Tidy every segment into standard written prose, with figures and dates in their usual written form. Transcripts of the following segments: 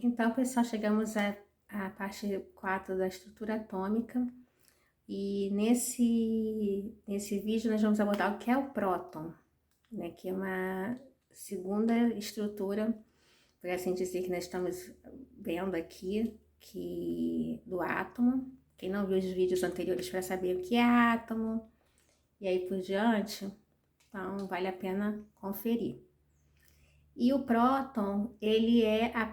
Então, pessoal, chegamos à parte 4 da estrutura atômica e nesse vídeo nós vamos abordar o que é o próton, né, que é uma segunda estrutura, por assim dizer, que nós estamos vendo aqui, do átomo. Quem não viu os vídeos anteriores para saber o que é átomo e aí por diante, então vale a pena conferir. E o próton, ele é a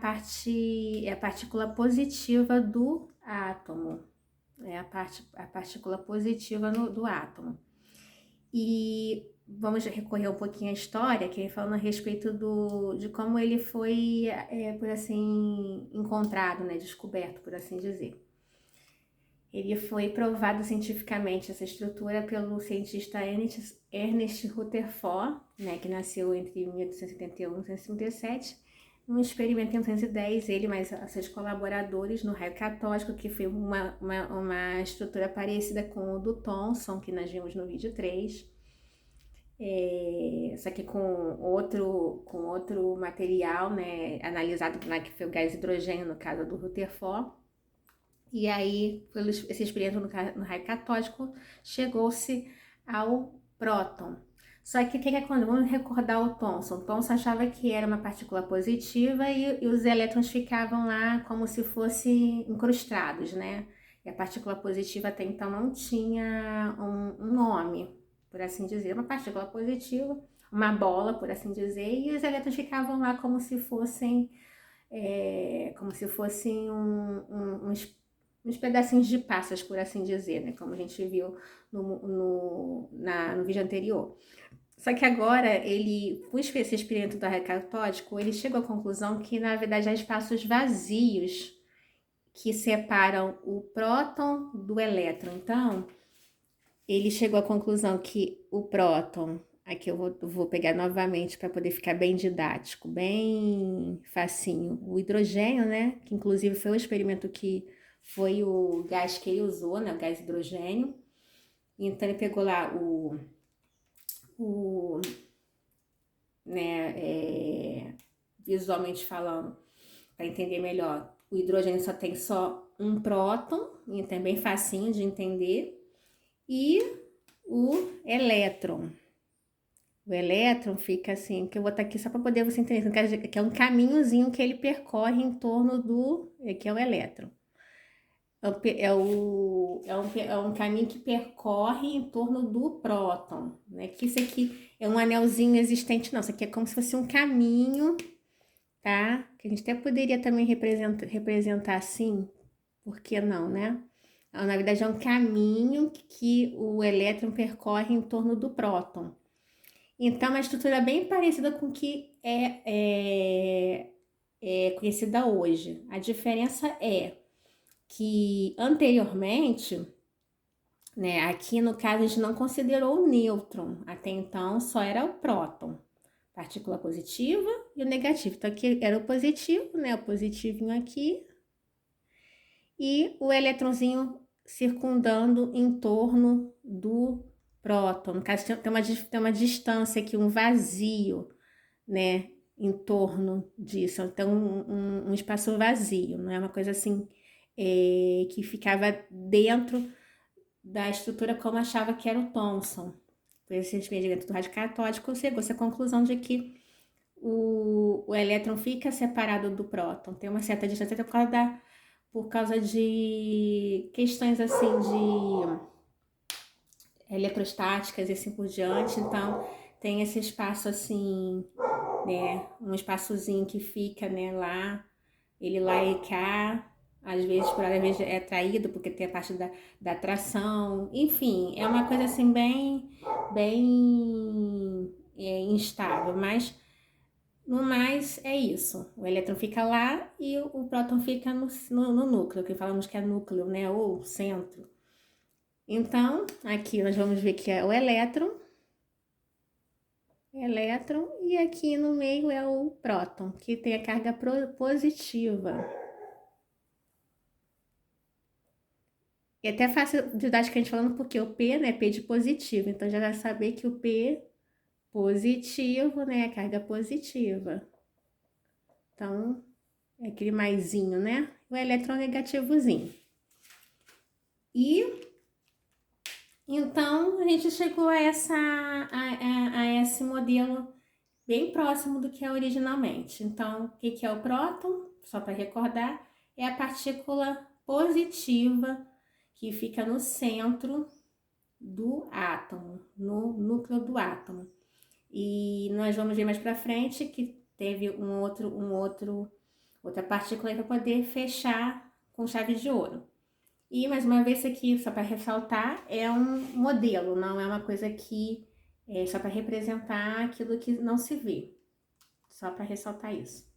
partícula positiva do átomo, é a partícula positiva do átomo. E vamos recorrer um pouquinho à história, que é falando a respeito de como ele foi, por assim, encontrado, né, descoberto, por assim dizer. Ele foi provado cientificamente, essa estrutura, pelo cientista Ernest Rutherford, né, que nasceu entre 1871 e 1857, num experimento em 1910, ele mais seus colaboradores no raio catódico, que foi uma estrutura parecida com o do Thomson, que nós vimos no vídeo 3, só que com outro material, né, analisado, né, que foi o gás hidrogênio, no caso do Rutherford. E aí, pelo esse experimento no raio catódico, chegou-se ao próton. Só que o que aconteceu? Vamos recordar o Thomson. O Thomson achava que era uma partícula positiva e os elétrons ficavam lá como se fossem incrustados, né? E a partícula positiva até então não tinha um nome, por assim dizer. Uma partícula positiva, uma bola, por assim dizer, e os elétrons ficavam lá como se fossem uns pedacinhos de passas, por assim dizer, né? Como a gente viu no vídeo anterior. Só que agora, esse experimento do raio catódico, ele chegou à conclusão que, na verdade, há espaços vazios que separam o próton do elétron. Então, ele chegou à conclusão que o próton, aqui eu vou pegar novamente para poder ficar bem didático, bem facinho, o hidrogênio, né, que inclusive foi o experimento que foi o gás que ele usou, né, o gás hidrogênio. Então ele pegou lá visualmente falando, para entender melhor, o hidrogênio só tem um próton, então é bem facinho de entender, e o elétron. O elétron fica assim, que eu vou estar aqui só para poder você entender, que é um caminhozinho que ele percorre em torno que é o elétron. É um caminho que percorre em torno do próton, né? Que isso aqui é um anelzinho existente, não. Isso aqui é como se fosse um caminho, tá? Que a gente até poderia também representar assim, por que não, né? Na verdade, é um caminho que o elétron percorre em torno do próton. Então, é uma estrutura bem parecida com o que é conhecida hoje. A diferença é que anteriormente, né, aqui no caso a gente não considerou o nêutron, até então só era o próton, partícula positiva e o negativo. Então aqui era o positivo, né, o positivinho aqui, e o eletrãozinho circundando em torno do próton. No caso tem uma distância aqui, um vazio, né, em torno disso. Então um espaço vazio, não é uma coisa assim que ficava dentro da estrutura como achava que era o Thomson. Por esse experimento do rádio catódico, chegou-se à conclusão de que o elétron fica separado do próton, tem uma certa distância por causa de questões assim de eletrostáticas e assim por diante. Então tem esse espaço assim, né, um espaçozinho que fica, né, lá, ele lá e cá, às vezes é atraído porque tem a parte da atração, enfim, é uma coisa assim bem instável, mas no mais é isso, o elétron fica lá e o próton fica no núcleo, que falamos que é núcleo, né, ou centro. Então, aqui nós vamos ver que é o elétron, e aqui no meio é o próton, que tem a carga positiva. E até fácil didaticamente falando, porque o P, né, P de positivo, então já vai saber que o P positivo, né, a carga positiva. Então, é aquele maisinho, né? O eletronegativozinho. E então a gente chegou a esse modelo bem próximo do que é originalmente. Então, o que é o próton? Só para recordar, é a partícula positiva que fica no centro do átomo, no núcleo do átomo. E nós vamos ver mais para frente que teve outra partícula para poder fechar com chave de ouro. E mais uma vez, isso aqui, só para ressaltar, é um modelo, não é uma coisa que é só para representar aquilo que não se vê. Só para ressaltar isso.